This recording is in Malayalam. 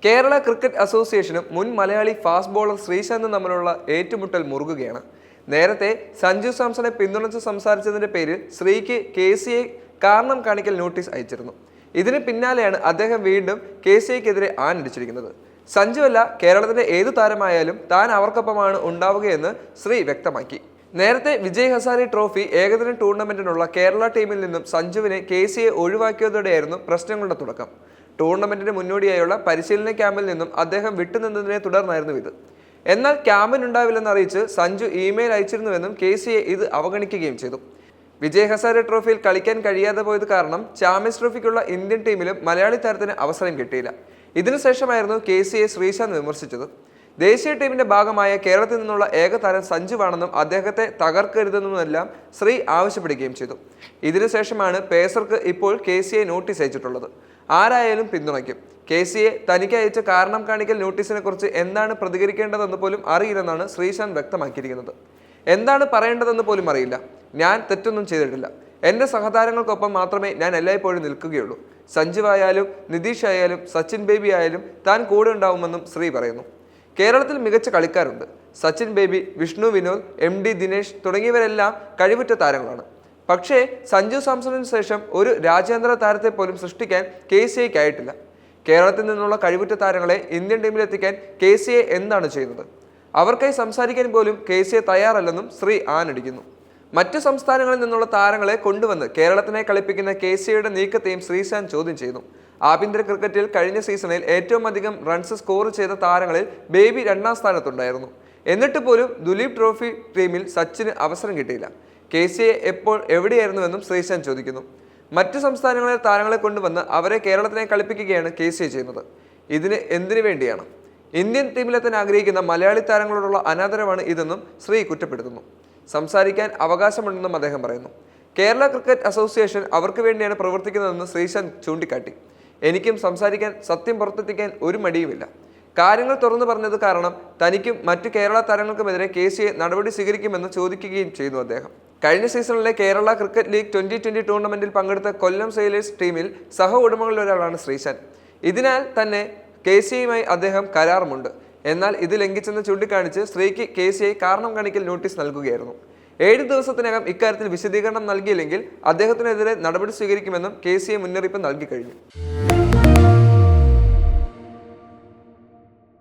കേരള ക്രിക്കറ്റ് അസോസിയേഷനും മുൻ മലയാളി ഫാസ്റ്റ് ബോളർ ശ്രീശാന്തും തമ്മിലുള്ള ഏറ്റുമുട്ടൽ മുറുകുകയാണ്. നേരത്തെ സഞ്ജു സാംസണെ പിന്തുണച്ച് സംസാരിച്ചതിന്റെ പേരിൽ ശ്രീക്ക് KCA കാരണം കാണിക്കൽ നോട്ടീസ് അയച്ചിരുന്നു. ഇതിന് പിന്നാലെയാണ് അദ്ദേഹം വീണ്ടും KCAക്കെതിരെ ആഞ്ഞടിച്ചിരിക്കുന്നത്. സഞ്ജു അല്ല, കേരളത്തിലെ ഏതു താരമായാലും താൻ അവർക്കൊപ്പമാണ് ഉണ്ടാവുകയെന്ന് ശ്രീ വ്യക്തമാക്കി. നേരത്തെ വിജയ് ഹസാരെ ട്രോഫി ഏകദിന ടൂർണമെന്റിനുള്ള കേരള ടീമിൽ നിന്നും സഞ്ജുവിനെ KCA ഒഴിവാക്കിയതോടെയായിരുന്നു പ്രശ്നങ്ങളുടെ തുടക്കം. ടൂർണമെന്റിന് മുന്നോടിയായുള്ള പരിശീലന ക്യാമ്പിൽ നിന്നും അദ്ദേഹം വിട്ടുനിന്നതിനെ തുടർന്നായിരുന്നു ഇത്. എന്നാൽ ക്യാമ്പിനുണ്ടാവില്ലെന്ന് അറിയിച്ച് സഞ്ജു ഇമെയിൽ അയച്ചിരുന്നുവെന്നും KCA ഇത് അവഗണിക്കുകയും ചെയ്തു. വിജയ് ഹസാരെ ട്രോഫിയിൽ കളിക്കാൻ കഴിയാതെ പോയത് കാരണം ചാമ്പ്യൻസ് ട്രോഫിക്കുള്ള ഇന്ത്യൻ ടീമിലും മലയാളി താരത്തിന് അവസരം കിട്ടിയില്ല. ഇതിനുശേഷമായിരുന്നു KCA ശ്രീശാന്ത് വിമർശിച്ചത്. ദേശീയ ടീമിന്റെ ഭാഗമായ കേരളത്തിൽ നിന്നുള്ള ഏക താരം സഞ്ജുവാണെന്നും അദ്ദേഹത്തെ തകർക്കരുതെന്നുമെല്ലാം ശ്രീ ആവശ്യപ്പെടുകയും ചെയ്തു. ഇതിനുശേഷമാണ് പേസർക്ക് ഇപ്പോൾ KCA നോട്ടീസ് അയച്ചിട്ടുള്ളത്. ആരായാലും പിന്തുണയ്ക്കും. KCA തനിക്ക് അയച്ച കാരണം കാണിക്കൽ നോട്ടീസിനെ കുറിച്ച് എന്താണ് പ്രതികരിക്കേണ്ടതെന്ന് പോലും അറിയില്ലെന്നാണ് ശ്രീശാന്ത് വ്യക്തമാക്കിയിരിക്കുന്നത്. എന്താണ് പറയേണ്ടതെന്ന് പോലും അറിയില്ല. ഞാൻ തെറ്റൊന്നും ചെയ്തിട്ടില്ല. എൻ്റെ സഹതാരങ്ങൾക്കൊപ്പം മാത്രമേ ഞാൻ എല്ലായ്പ്പോഴും നിൽക്കുകയുള്ളൂ. സഞ്ജു ആയാലും നിതീഷ് ആയാലും സച്ചിൻ ബേബി ആയാലും താൻ കൂടെ ഉണ്ടാവുമെന്നും ശ്രീ പറയുന്നു. കേരളത്തിൽ മികച്ച കളിക്കാരുണ്ട്. സച്ചിൻ ബേബി, വിഷ്ണു വിനോദ്, MD ദിനേശ് തുടങ്ങിയവരെല്ലാം കഴിവുറ്റ താരങ്ങളാണ്. പക്ഷേ സഞ്ജു സാംസണിന് ശേഷം ഒരു രാജ്യാന്തര താരത്തെ പോലും സൃഷ്ടിക്കാൻ KCAക്കായിട്ടില്ല. കേരളത്തിൽ നിന്നുള്ള കഴിവുറ്റ താരങ്ങളെ ഇന്ത്യൻ ടീമിലെത്തിക്കാൻ KCA എന്താണ് ചെയ്യുന്നത്? അവർക്കായി സംസാരിക്കാൻ പോലും KCA തയ്യാറല്ലെന്നും ശ്രീ ആഞ്ഞടിക്കുന്നു. മറ്റു സംസ്ഥാനങ്ങളിൽ നിന്നുള്ള താരങ്ങളെ കൊണ്ടുവന്ന് കേരളത്തിനെ കളിപ്പിക്കുന്ന KCAയുടെ നീക്കത്തെയും ശ്രീശാന്ത് ചോദ്യം ചെയ്യുന്നു. ആഭ്യന്തര ക്രിക്കറ്റിൽ കഴിഞ്ഞ സീസണിൽ ഏറ്റവും അധികം റൺസ് സ്കോർ ചെയ്ത താരങ്ങളിൽ ബേബി 2ാം സ്ഥാനത്തുണ്ടായിരുന്നു. എന്നിട്ട് പോലും ദുലീപ് ട്രോഫി ടീമിൽ സച്ചിന് അവസരം കിട്ടിയില്ല. KCA എപ്പോൾ എവിടെയായിരുന്നുവെന്നും ശ്രീശാന്ത് ചോദിക്കുന്നു. മറ്റു സംസ്ഥാനങ്ങളിലെ താരങ്ങളെ കൊണ്ടുവന്ന് അവരെ കേരളത്തിനെ കളിപ്പിക്കുകയാണ് KCA ചെയ്യുന്നത്. എന്തിനു വേണ്ടിയാണ്? ഇന്ത്യൻ ടീമിലെത്താൻ ആഗ്രഹിക്കുന്ന മലയാളി താരങ്ങളോടുള്ള അനാദരവാണ് ഇതെന്നും ശ്രീ കുറ്റപ്പെടുത്തുന്നു. സംസാരിക്കാൻ അവകാശമുണ്ടെന്നും അദ്ദേഹം പറയുന്നു. കേരള ക്രിക്കറ്റ് അസോസിയേഷൻ അവർക്ക് വേണ്ടിയാണ് പ്രവർത്തിക്കുന്നതെന്ന് ശ്രീശാന്ത് ചൂണ്ടിക്കാട്ടി. എനിക്കും സംസാരിക്കാൻ, സത്യം പുറത്തെത്തിക്കാൻ ഒരു മടിയുമില്ല. കാര്യങ്ങൾ തുറന്നു പറഞ്ഞത് കാരണം തനിക്കും മറ്റു കേരള താരങ്ങൾക്കുമെതിരെ KCA നടപടി സ്വീകരിക്കുമെന്ന് ചോദിക്കുകയും ചെയ്തു അദ്ദേഹം. കഴിഞ്ഞ സീസണിലെ കേരള ക്രിക്കറ്റ് ലീഗ് 2020 ടൂർണമെന്റിൽ പങ്കെടുത്ത കൊല്ലം സെയിലേഴ്സ് ടീമിൽ സഹ ഉടമകളിൽ ഒരാളാണ് ശ്രീശാന്ത്. ഇതിനാൽ തന്നെ KCAയുമായി അദ്ദേഹം കരാറുമുണ്ട്. എന്നാൽ ഇത് ലംഘിച്ചെന്ന് ചൂണ്ടിക്കാണിച്ച് ശ്രീക്ക് KCA കാരണം കാണിക്കൽ നോട്ടീസ് നൽകുകയായിരുന്നു. 7 ദിവസത്തിനകം ഇക്കാര്യത്തിൽ വിശദീകരണം നൽകിയില്ലെങ്കിൽ അദ്ദേഹത്തിനെതിരെ നടപടി സ്വീകരിക്കുമെന്നും KCA മുന്നറിയിപ്പ് നൽകി കഴിഞ്ഞു.